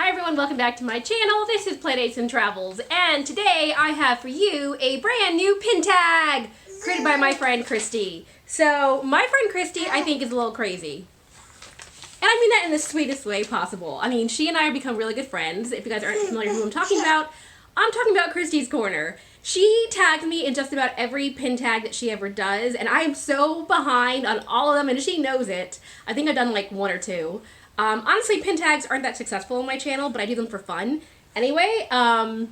Hi everyone, welcome back to my channel. This is Playdates and Travels, and today I have for you a brand new pin tag created by my friend Christy. So my friend Christy, I think, is a little crazy. And I mean that in the sweetest way possible. I mean, she and I have become really good friends. If you guys aren't familiar with who I'm talking about Christy's Corner. She tagged me in just about every pin tag that she ever does, and I am so behind on all of them, and she knows it. I think I've done like one or two. Honestly, pin tags aren't that successful on my channel, but I do them for fun. Anyway, but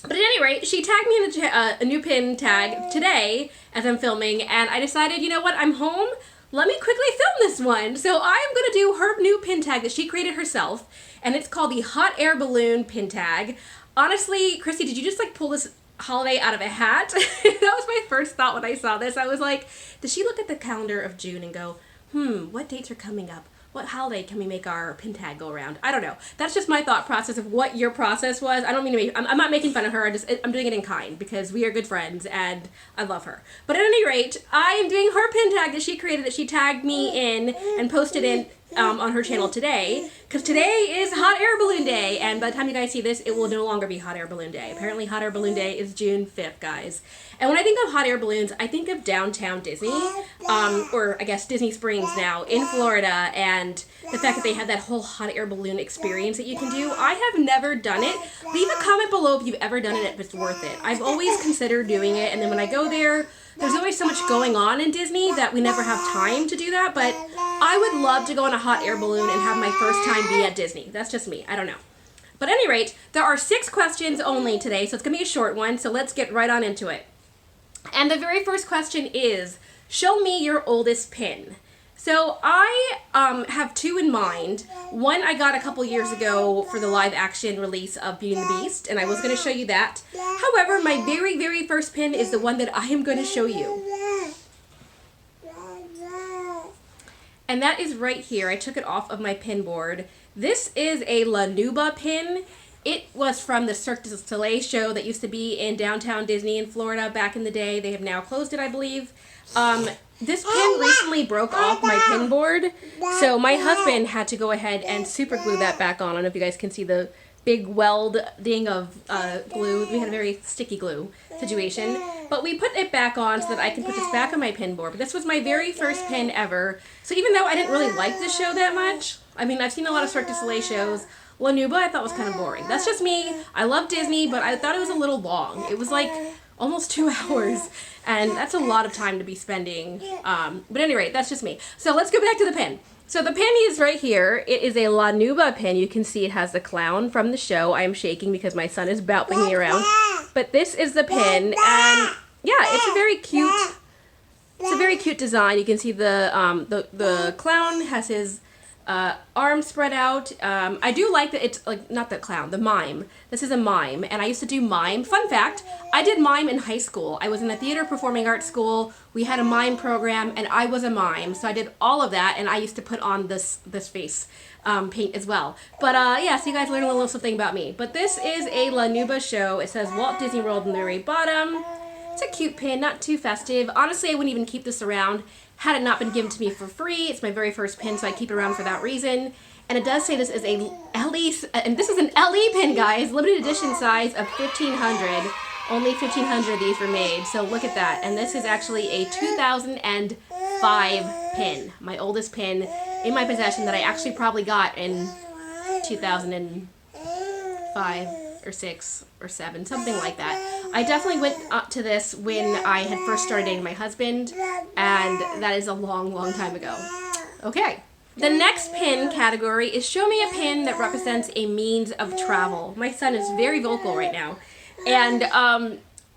at any rate, she tagged me in a new pin tag today as I'm filming, and I decided, you know what, I'm home, let me quickly film this one. So I am going to do her new pin tag that she created herself, and it's called the Hot Air Balloon pin tag. Honestly, Christy, did you just like pull this holiday out of a hat? That was my first thought when I saw this. I was like, did she look at the calendar of June and go, what dates are coming up? What holiday can we make our pin tag go around? I don't know. That's just my thought process of what your process was. I don't mean to make, I'm not making fun of her. I'm doing it in kind because we are good friends and I love her. But at any rate, I am doing her pin tag that she created, that she tagged me in and posted in on her channel today, because today is Hot Air Balloon Day, and by the time you guys see this, it will no longer be Hot Air Balloon Day. Apparently Hot Air Balloon Day is June 5th, guys. And when I think of hot air balloons, I think of downtown Disney, or I guess Disney Springs now, in Florida, and the fact that they have that whole hot air balloon experience that you can do. I have never done it. Leave a comment below if you've ever done it, if it's worth it. I've always considered doing it, and then when I go there, there's always so much going on in Disney that we never have time to do that, but I would love to go on a hot air balloon and have my first time be at Disney. That's just me. I don't know. But at any rate, there are 6 questions only today, so it's going to be a short one, so let's get right on into it. And the very first question is, show me your oldest pin. So I have 2 in mind. One I got a couple years ago for the live action release of Beauty and the Beast, and I was going to show you that. However, my very, very first pin is the one that I am going to show you. And that is right here. I took it off of my pin board. This is a La Nuba pin. It was from the Cirque du Soleil show that used to be in downtown Disney in Florida back in the day. They have now closed it, I believe. This pin recently broke off my pin board, so my husband had to go ahead and super glue that back on. I don't know if you guys can see the big welding of glue. We had a very sticky glue situation, but we put it back on so that I can put this back on my pin board. But this was my very first pin ever, so even though I didn't really like this show that much, I mean, I've seen a lot of Cirque du Soleil shows. La Nuba I thought was kind of boring. That's just me. I love Disney, but I thought it was a little long. It was like almost 2 hours, and that's a lot of time to be spending. But anyway, that's just me. So let's go back to the pin. So the pin is right here. It is a La Nuba pin. You can see it has the clown from the show. I am shaking because my son is bopping me around. But this is the pin, and yeah, it's a very cute. It's a very cute design. You can see the clown has his arms spread out. I do like that it's like, not the clown, the mime. This is a mime, and I used to do mime. Fun fact, I did mime in high school. I was in the theater performing arts school. We had a mime program, and I was a mime, so I did all of that, and I used to put on this face paint as well. But yeah, so you guys learn a little something about me. But this is a La Nuba show. It says Walt Disney World in the very bottom. It's a cute pin, not too festive. Honestly, I wouldn't even keep this around had it not been given to me for free. It's my very first pin, so I keep it around for that reason. And it does say this is a LE, and this is an LE pin, guys, limited edition size of 1,500. Only 1,500 of these were made, so look at that. And this is actually a 2005 pin, my oldest pin in my possession that I actually probably got in 2005 or 6 or 7, something like that. I definitely went up to this when I had first started dating my husband, and that is a long, long time ago. Okay. The next pin category is show me a pin that represents a means of travel. My son is very vocal right now. And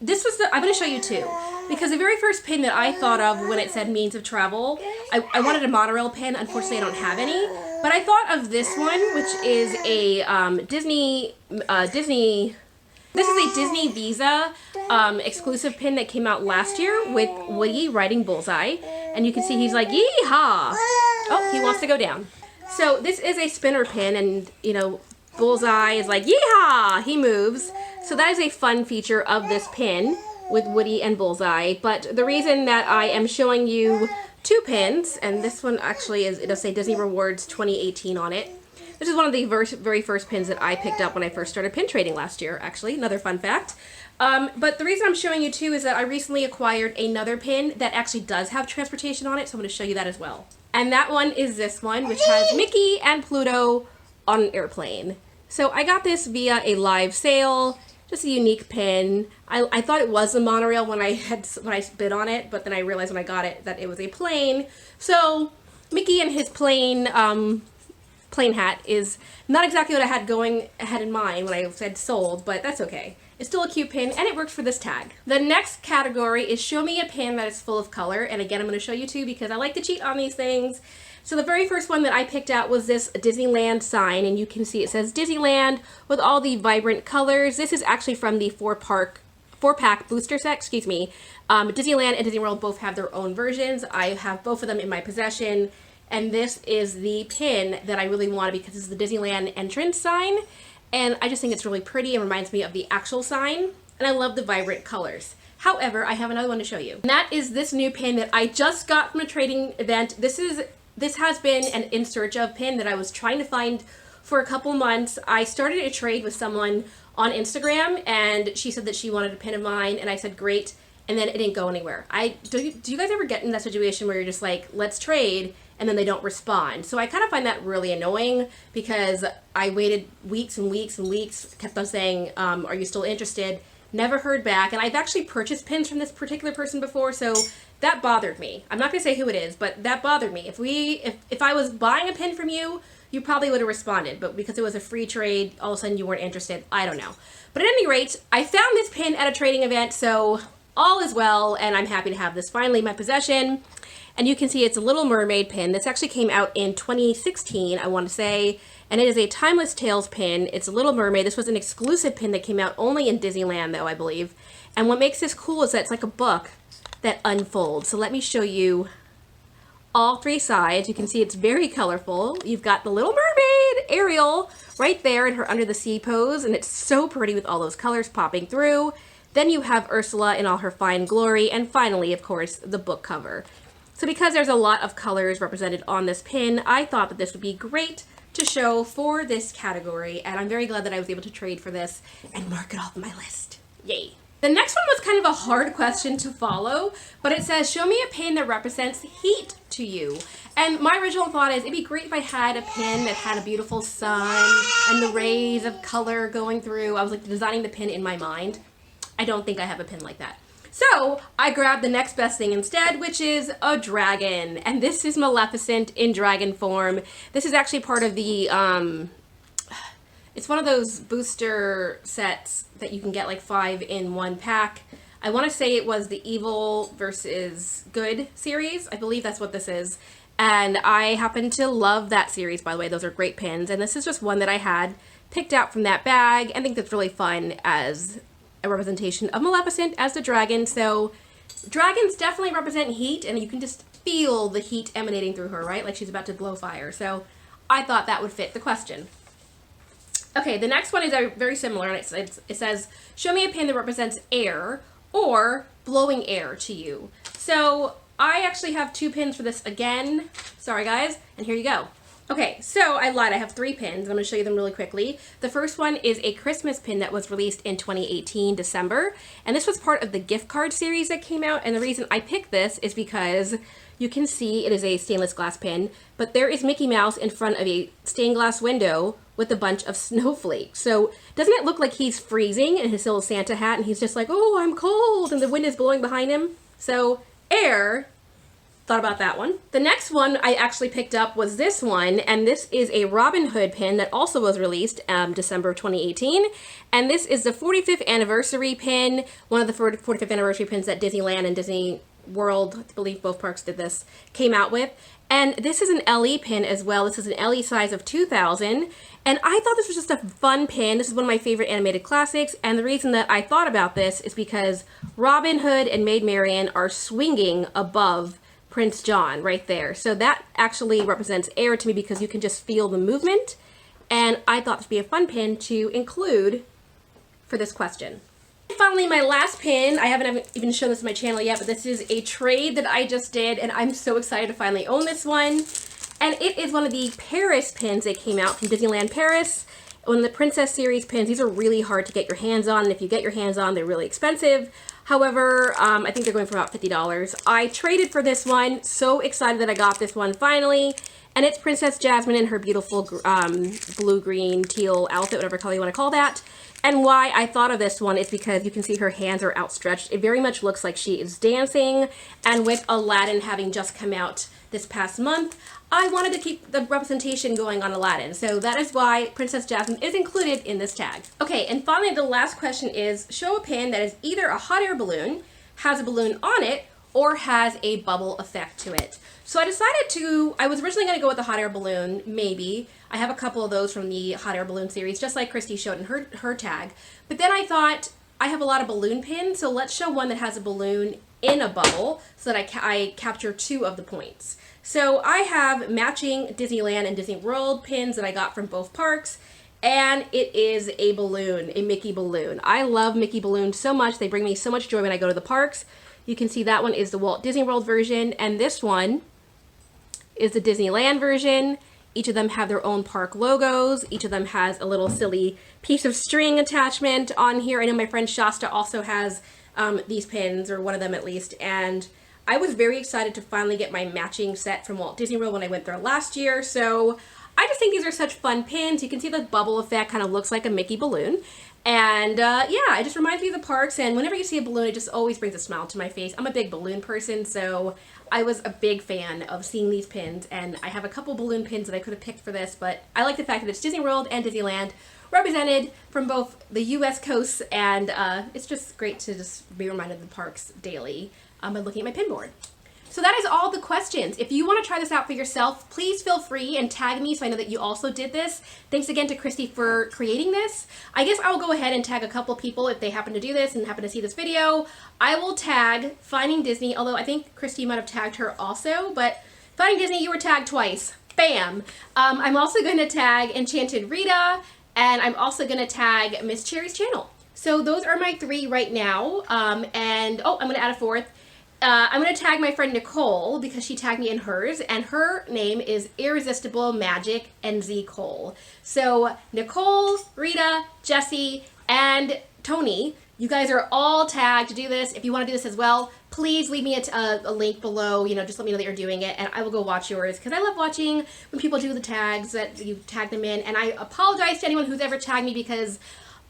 this was I'm going to show you 2. Because the very first pin that I thought of when it said means of travel, I wanted a monorail pin. Unfortunately, I don't have any. But I thought of this one, which is a Disney. This is a Disney Visa exclusive pin that came out last year with Woody riding Bullseye. And you can see he's like, yee-haw! Oh, he wants to go down. So this is a spinner pin, and, you know, Bullseye is like, yee-haw! He moves. So that is a fun feature of this pin with Woody and Bullseye. But the reason that I am showing you 2 pins, and this one actually is, it'll say Disney Rewards 2018 on it. This is one of the very first pins that I picked up when I first started pin trading last year, actually. Another fun fact. But the reason I'm showing you too is that I recently acquired another pin that actually does have transportation on it, so I'm going to show you that as well. And that one is this one, which has Mickey and Pluto on an airplane. So I got this via a live sale. Just a unique pin. I thought it was a monorail when I bid on it, but then I realized when I got it that it was a plane. So Mickey and his plane hat is not exactly what I had in mind when I said sold, but that's okay. It's still a cute pin, and it works for this tag. The next category is show me a pin that is full of color, and again I'm going to show you two because I like to cheat on these things. So the very first one that I picked out was this Disneyland sign, and you can see it says Disneyland with all the vibrant colors. This is actually from the four-pack booster set, excuse me. Disneyland and Disney World both have their own versions. I have both of them in my possession, and this is the pin that I really wanted because it's the Disneyland entrance sign, and I just think it's really pretty and reminds me of the actual sign, and I love the vibrant colors. However, I have another one to show you, and that is this new pin that I just got from a trading event. This has been an in search of pin that I was trying to find for a couple months. I started a trade with someone on Instagram, and she said that she wanted a pin of mine, and I said great, and then it didn't go anywhere. Do you guys ever get in that situation where you're just like, let's trade, and then they don't respond? So I kind of find that really annoying because I waited weeks and weeks and weeks, kept on saying, are you still interested? Never heard back, and I've actually purchased pins from this particular person before, so that bothered me. I'm not going to say who it is, but that bothered me. If I was buying a pin from you, you probably would have responded, but because it was a free trade, all of a sudden you weren't interested. I don't know. But at any rate, I found this pin at a trading event, so all is well, and I'm happy to have this finally in my possession. And you can see it's a Little Mermaid pin. This actually came out in 2016, I want to say, and it is a Timeless Tales pin. It's a Little Mermaid. This was an exclusive pin that came out only in Disneyland, though, I believe. And what makes this cool is that it's like a book that unfolds. So let me show you all three sides. You can see it's very colorful. You've got the Little Mermaid, Ariel, right there in her under the sea pose, and it's so pretty with all those colors popping through. Then you have Ursula in all her fine glory, and finally, of course, the book cover. So because there's a lot of colors represented on this pin, I thought that this would be great to show for this category, and I'm very glad that I was able to trade for this and mark it off my list. Yay. The next one was kind of a hard question to follow, but it says, show me a pin that represents heat to you. And my original thought is, it'd be great if I had a pin that had a beautiful sun and the rays of color going through. I was like designing the pin in my mind. I don't think I have a pin like that. So I grabbed the next best thing instead, which is a dragon. And this is Maleficent in dragon form. This is actually part of the, it's one of those booster sets that you can get like 5 in 1 pack. I want to say it was the Evil versus Good series. I believe that's what this is. And I happen to love that series, by the way. Those are great pins. And this is just one that I had picked out from that bag. I think that's really fun as a representation of Maleficent as the dragon. So dragons definitely represent heat, and you can just feel the heat emanating through her, right? Like she's about to blow fire. So I thought that would fit the question. Okay, the next one is very similar, and it says, show me a pin that represents air or blowing air to you. So I actually have 2 pins for this again. Sorry guys, and here you go. Okay, so I lied, I have 3 pins. I'm going to show you them really quickly. The first one is a Christmas pin that was released in 2018, December, and this was part of the gift card series that came out, and the reason I picked this is because you can see it is a stainless glass pin, but there is Mickey Mouse in front of a stained glass window with a bunch of snowflakes. So doesn't it look like he's freezing in his little Santa hat, and he's just like, oh, I'm cold, and the wind is blowing behind him? So air. Thought about that one. The next one I actually picked up was this one, and this is a Robin Hood pin that also was released December of 2018, and this is the 45th anniversary pin, one of the 45th anniversary pins that Disneyland and Disney World, I believe both parks did this, came out with. And this is an LE pin as well. This is an LE size of 2000, and I thought this was just a fun pin. This is one of my favorite animated classics, and the reason that I thought about this is because Robin Hood and Maid Marian are swinging above Prince John right there. So that actually represents air to me because you can just feel the movement, and I thought this would be a fun pin to include for this question. Finally, my last pin, I haven't even shown this on my channel yet, but this is a trade that I just did, and I'm so excited to finally own this one. And it is one of the Paris pins that came out from Disneyland Paris. One of the Princess Series pins. These are really hard to get your hands on, and if you get your hands on, they're really expensive. However, I think they're going for about $50. I traded for this one. So excited that I got this one finally. And it's Princess Jasmine in her beautiful blue, green, teal outfit, whatever color you want to call that. And why I thought of this one is because you can see her hands are outstretched. It very much looks like she is dancing. And with Aladdin having just come out this past month, I wanted to keep the representation going on Aladdin. So that is why Princess Jasmine is included in this tag. Okay, and finally the last question is, show a pin that is either a hot air balloon, has a balloon on it, or has a bubble effect to it. So I decided I was originally going to go with the hot air balloon, maybe. I have a couple of those from the hot air balloon series, just like Christy showed in her tag. But then I thought, I have a lot of balloon pins, so let's show one that has a balloon in a bubble so that I capture 2 of the points. So I have matching Disneyland and Disney World pins that I got from both parks, and it is a balloon, a Mickey balloon. I love Mickey balloons so much. They bring me so much joy when I go to the parks. You can see that one is the Walt Disney World version, and this one is the Disneyland version. Each of them have their own park logos. Each of them has a little silly piece of string attachment on here. I know my friend Shasta also has these pins, or one of them at least, and I was very excited to finally get my matching set from Walt Disney World when I went there last year. So I just think these are such fun pins. You can see the bubble effect kind of looks like a Mickey balloon. And yeah, it just reminds me of the parks, and whenever you see a balloon, it just always brings a smile to my face. I'm a big balloon person, so I was a big fan of seeing these pins, and I have a couple balloon pins that I could have picked for this, but I like the fact that it's Disney World and Disneyland represented from both the US coasts, and it's just great to just be reminded of the parks daily by looking at my pin board. So that is all the questions. If you want to try this out for yourself, please feel free and tag me so I know that you also did this. Thanks again to Christy for creating this. I guess I'll go ahead and tag a couple people if they happen to do this and happen to see this video. I will tag Finding Disney, although I think Christy might have tagged her also, but Finding Disney, you were tagged twice. Bam! I'm also going to tag Enchanted Rita, and I'm also going to tag Miss Cherry's channel. So those are my 3 right now, and oh, I'm going to add a 4th. I'm going to tag my friend Nicole because she tagged me in hers, and her name is Irresistible Magic NZ Cole. So Nicole, Rita, Jessie, and Tony, you guys are all tagged to do this. If you want to do this as well, please leave me a link below. You know, just let me know that you're doing it, and I will go watch yours because I love watching when people do the tags that you tag them in. And I apologize to anyone who's ever tagged me because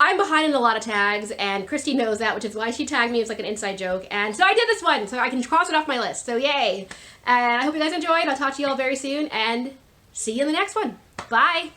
I'm behind in a lot of tags, and Christy knows that, which is why she tagged me. It's like an inside joke. And so I did this one, so I can cross it off my list. So yay. And I hope you guys enjoyed. I'll talk to you all very soon, and see you in the next one. Bye.